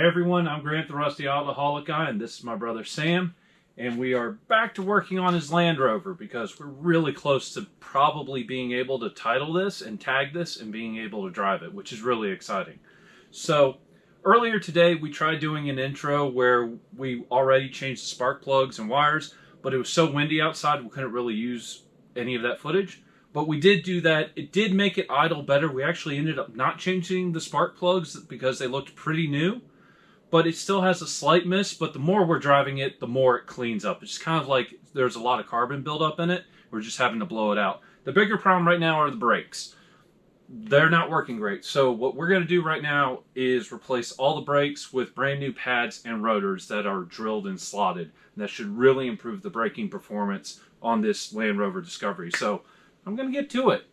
everyone, I'm Grant the Rusty Autoholic guy, and this is my brother Sam, and we are back to working on his Land Rover because we're really close to probably being able to title this and tag this and being able to drive it, which is really exciting. So earlier today we tried doing an intro where we already changed the spark plugs and wires, but it was so windy outside we couldn't really use any of that footage. But we did do that. It did make it idle better. We actually ended up not changing the spark plugs because they looked pretty new. But it still has a slight miss, but the more we're driving it, the more it cleans up. It's kind of like there's a lot of carbon buildup in it. We're just having to blow it out. The bigger problem right now are the brakes. They're not working great. So what we're going to do right now is replace all the brakes with brand new pads and rotors that are drilled and slotted. And that should really improve the braking performance on this Land Rover Discovery. So I'm going to get to it.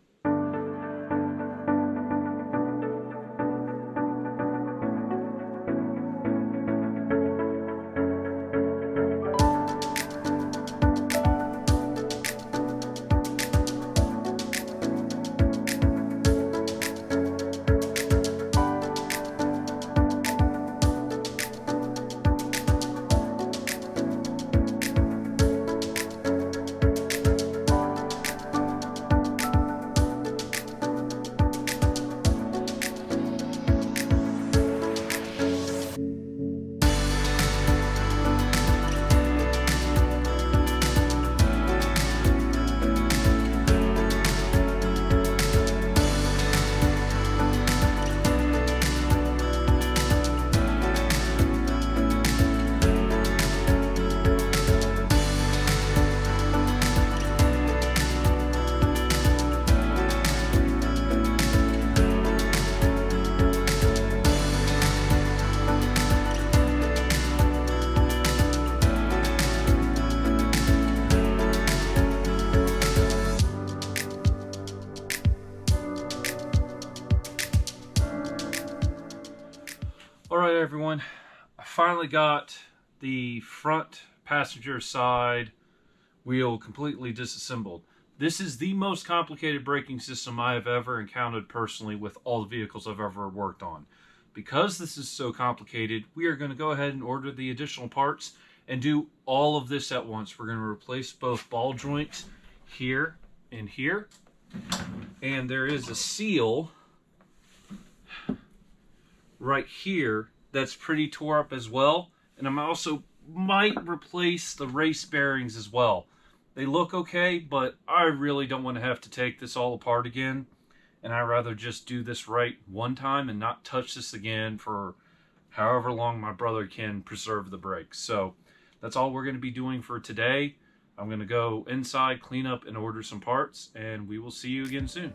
Alright everyone, I finally got the front passenger side wheel completely disassembled. This is the most complicated braking system I have ever encountered personally with all the vehicles I've ever worked on. Because this is so complicated, we are going to go ahead and order the additional parts and do all of this at once. We're going to replace both ball joints here and here. And there is a seal right here that's pretty tore up as well, and I'm also might replace the race bearings as well. They look okay, but I really don't want to have to take this all apart again, and I'd rather just do this right one time and not touch this again for however long my brother can preserve the brakes. So that's all we're going to be doing for today. I'm going to go inside, clean up, and order some parts, and we will see you again soon.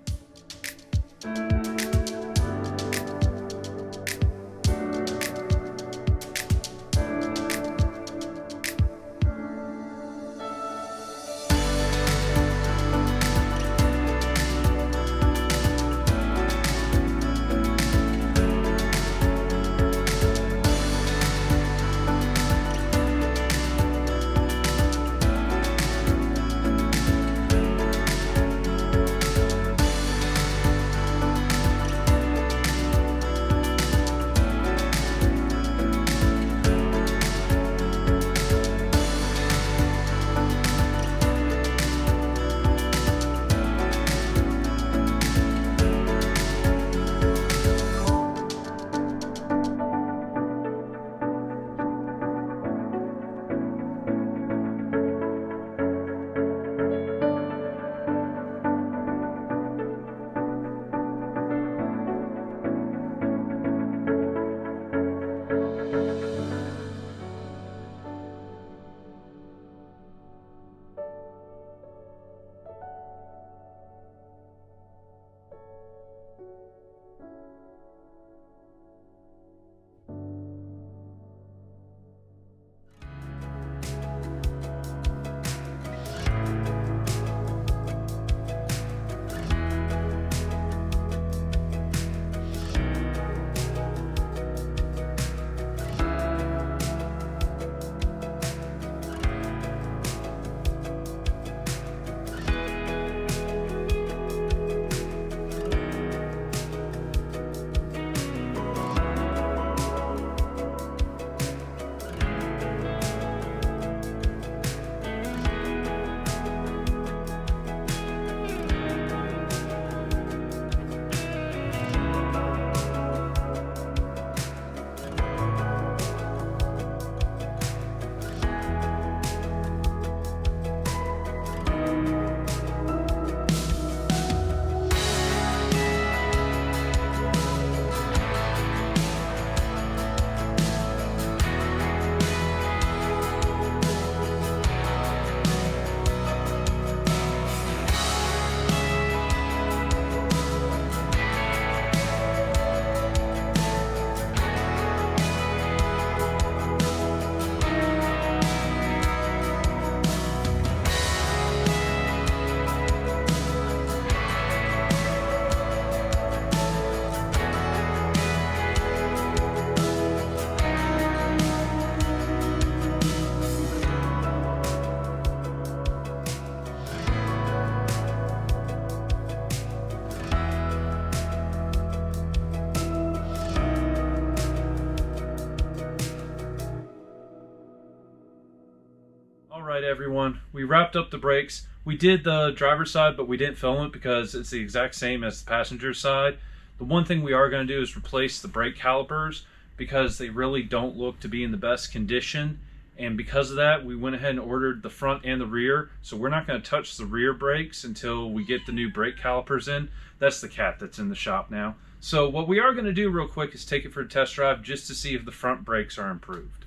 right, everyone, we wrapped up the brakes. We did the driver's side, but we didn't film it because it's the exact same as the passenger side. The one thing we are going to do is replace the brake calipers because they really don't look to be in the best condition. And because of that, we went ahead and ordered the front and the rear. So we're not going to touch the rear brakes until we get the new brake calipers in. That's the cat that's in the shop now. So what we are going to do real quick is take it for a test drive just to see if the front brakes are improved.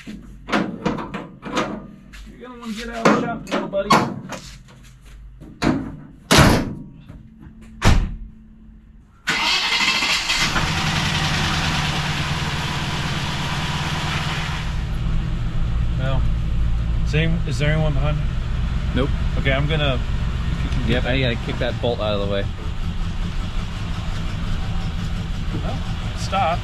You're going to want to get out of the shop, little buddy. Well, is there anyone behind me? Nope. Okay, I'm going to... Yep, I gotta kick that bolt out of the way. Well, it stops.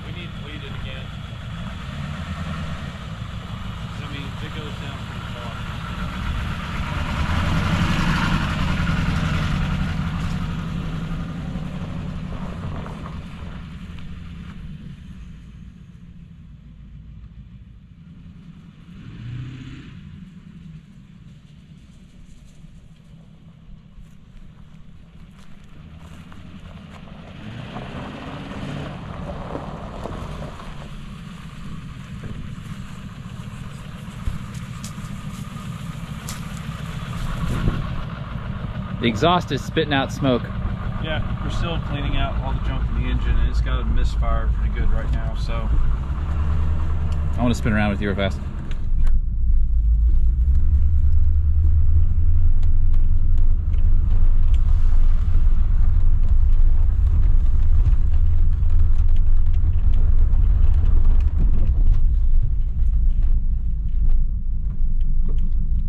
We need to bleed it again. I mean, it goes down pretty far. The exhaust is spitting out smoke. Yeah, we're still cleaning out all the junk in the engine, and it's got a misfire pretty good right now, so. I want to spin around with you real fast.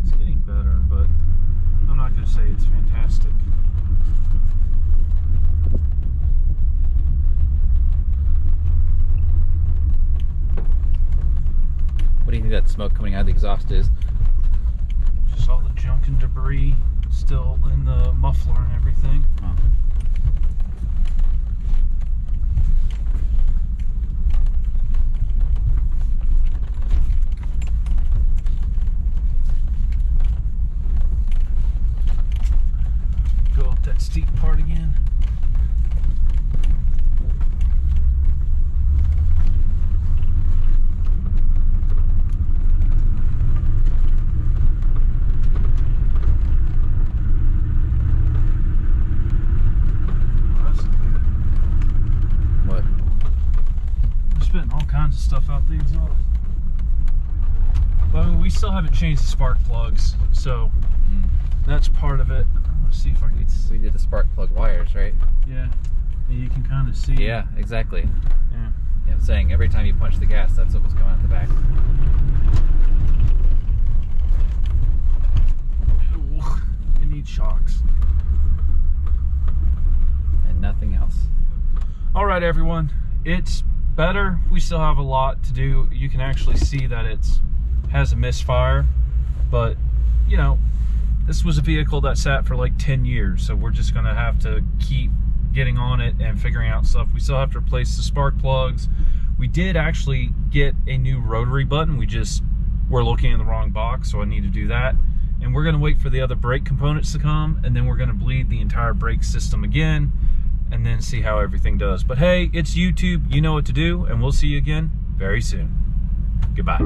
It's getting better, but I'm not going to say it's fantastic. What do you think that smoke coming out of the exhaust is? Just all the junk and debris still in the muffler and everything. Oh. Go up that steep part again. What? We're spitting all kinds of stuff out the exhaust. But I mean, we still haven't changed the spark plugs, so that's part of it. I'm gonna see if I can. We did the spark plug wires, right? Yeah, and you can kind of see. Yeah, exactly. Yeah. Yeah, I'm saying every time you punch the gas, that's what was coming out the back. It needs shocks. And nothing else. All right, everyone, it's better. We still have a lot to do. You can actually see that it's has a misfire, but you know, this was a vehicle that sat for like 10 years, so we're just gonna have to keep getting on it and figuring out stuff. We still have to replace the spark plugs. We did actually get a new rotary button. We're looking in the wrong box, so I need to do that. And we're gonna wait for the other brake components to come, and then we're gonna bleed the entire brake system again, and then see how everything does. But hey, it's YouTube, you know what to do, and we'll see you again very soon. Goodbye.